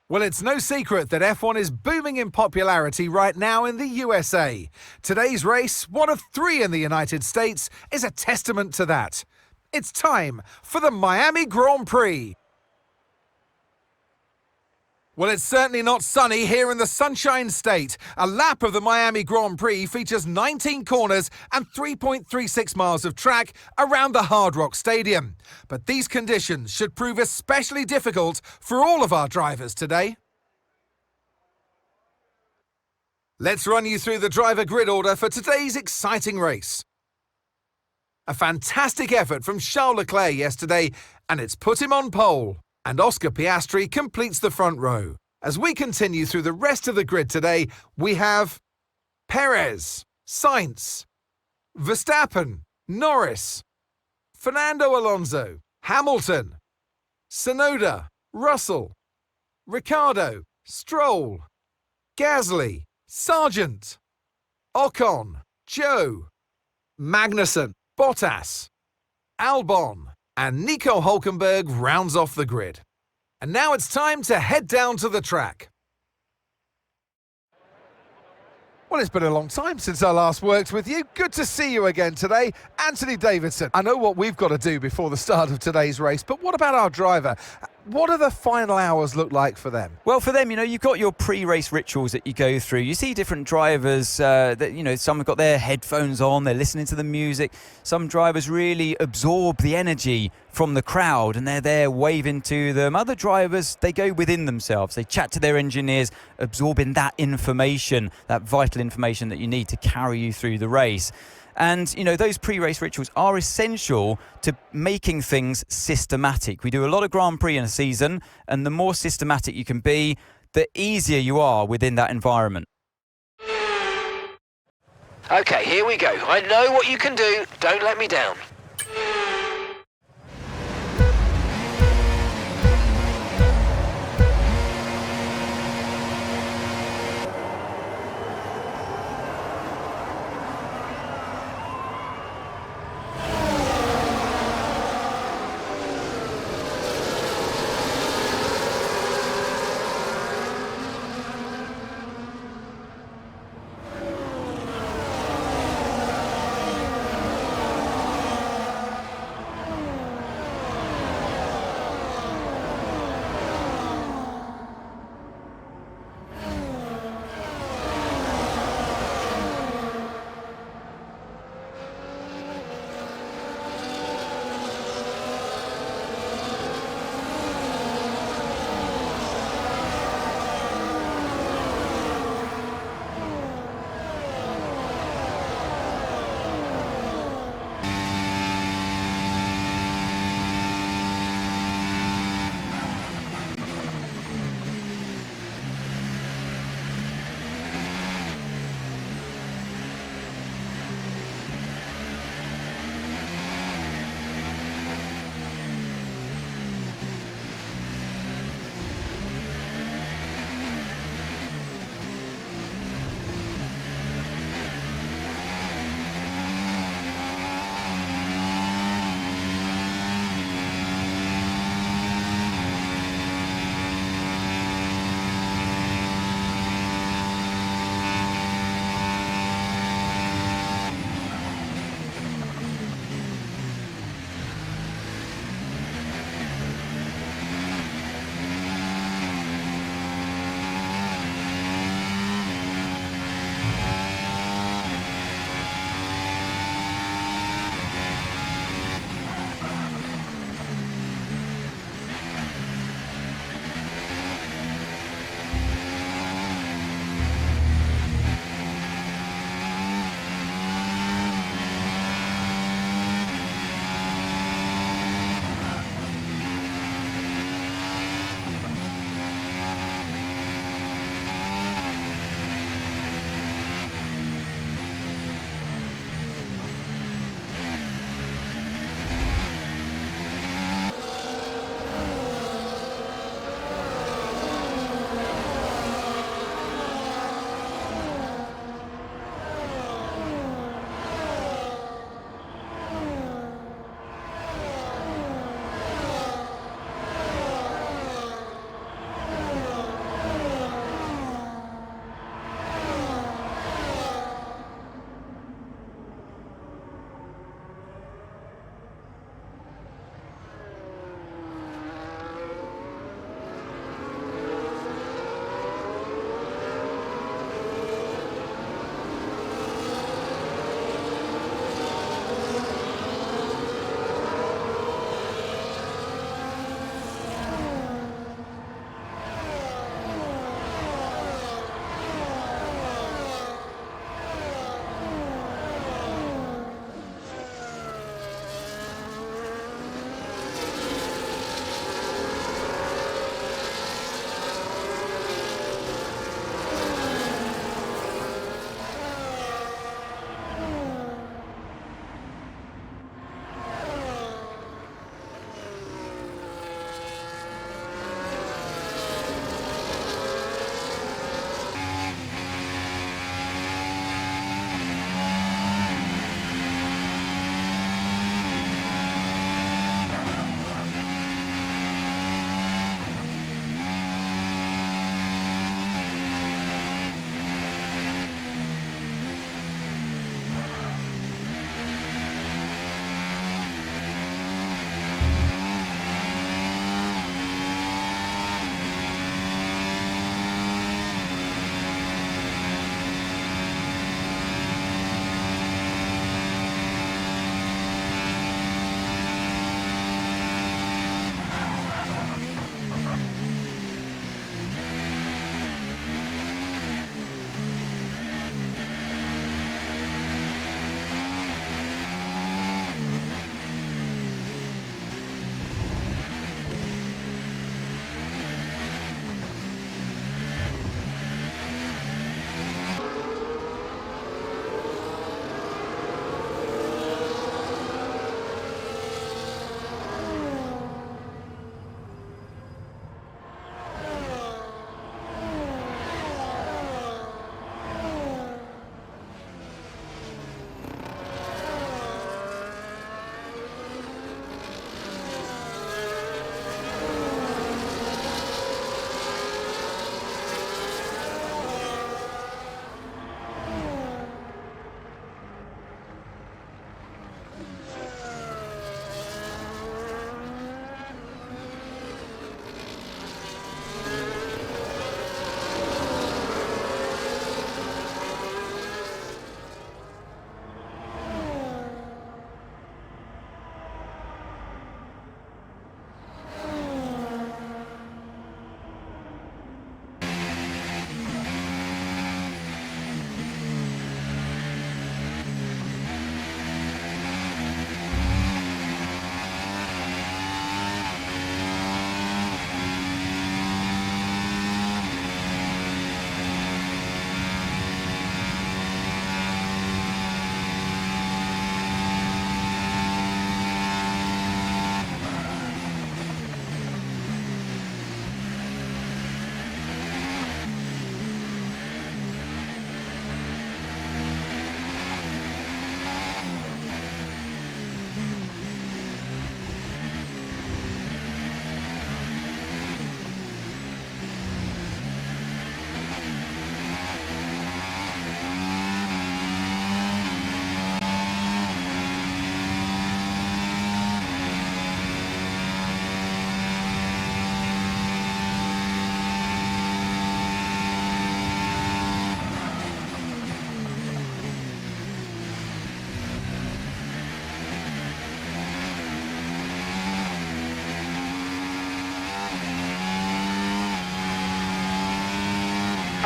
Well, it's no secret that F1 is booming in popularity right now in the USA. Today's race, one of 3 in the United States, is a testament to that. It's time for the Miami Grand Prix. Well, it's certainly not sunny here in the Sunshine State. A lap of the Miami Grand Prix features 19 corners and 3.36 miles of track around the Hard Rock Stadium. But these conditions should prove especially difficult for all of our drivers today. Let's run you through the driver grid order for today's exciting race. A fantastic effort from Charles Leclerc yesterday, and it's put him on pole. And Oscar Piastri completes the front row. As we continue through the rest of the grid today, we have Perez, Sainz, Verstappen, Norris, Fernando Alonso, Hamilton, Tsunoda, Russell, Ricciardo, Stroll, Gasly, Sargent, Ocon, Joe, Magnussen, Bottas, Albon, and Nico Hülkenberg rounds off the grid. And now it's time to head down to the track. Well, it's been a long time since I last worked with you. Good to see you again today. Anthony Davidson. I know what we've got to do before the start of today's race, but what about our driver? What do the final hours look like for them? Well, for them, you've got your pre-race rituals that you go through. You see different drivers that, some have got their headphones on, they're listening to the music. Some drivers really absorb the energy from the crowd and they're there waving to them. Other drivers, they go within themselves. They chat to their engineers, absorbing that information, that vital information that you need to carry you through the race. And, those pre-race rituals are essential to making things systematic. We do a lot of Grand Prix in a season, and the more systematic you can be, the easier you are within that environment. Okay, here we go. I know what you can do. Don't let me down.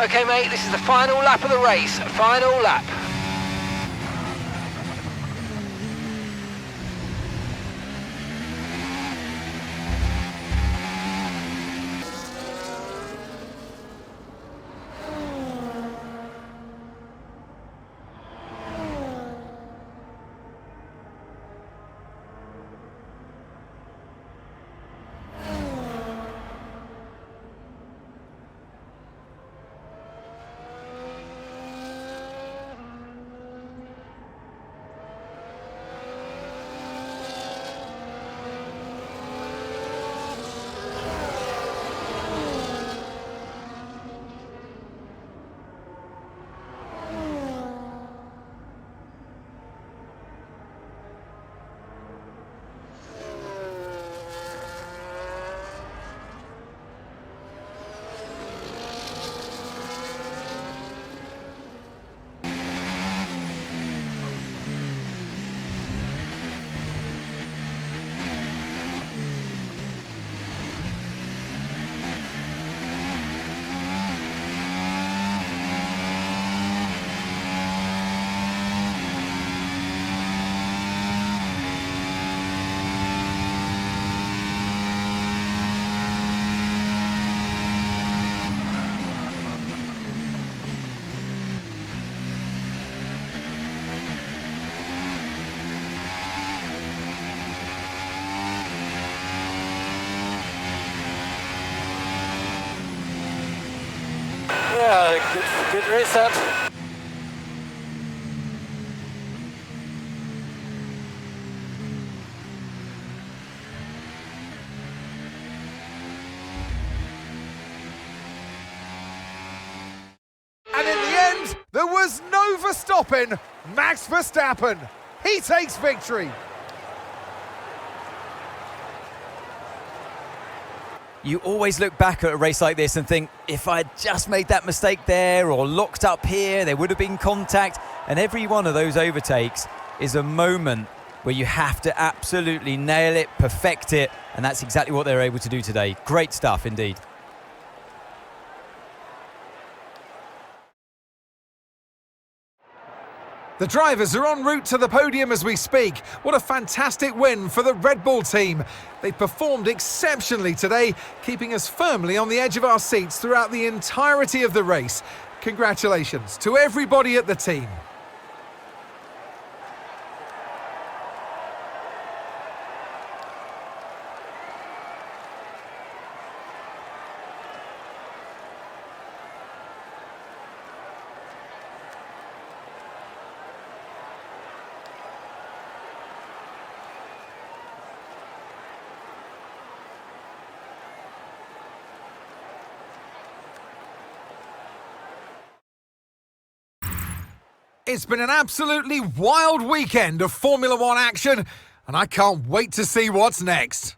Okay, mate, this is the final lap of the race. Final lap. Yeah, good reset. And in the end, there was no Verstappen. Max Verstappen. He takes victory. You always look back at a race like this and think, if I'd just made that mistake there or locked up here, there would have been contact. And every one of those overtakes is a moment where you have to absolutely nail it, perfect it. And that's exactly what they're able to do today. Great stuff indeed. The drivers are en route to the podium as we speak. What a fantastic win for the Red Bull team. They performed exceptionally today, keeping us firmly on the edge of our seats throughout the entirety of the race. Congratulations to everybody at the team. It's been an absolutely wild weekend of Formula One action, and I can't wait to see what's next.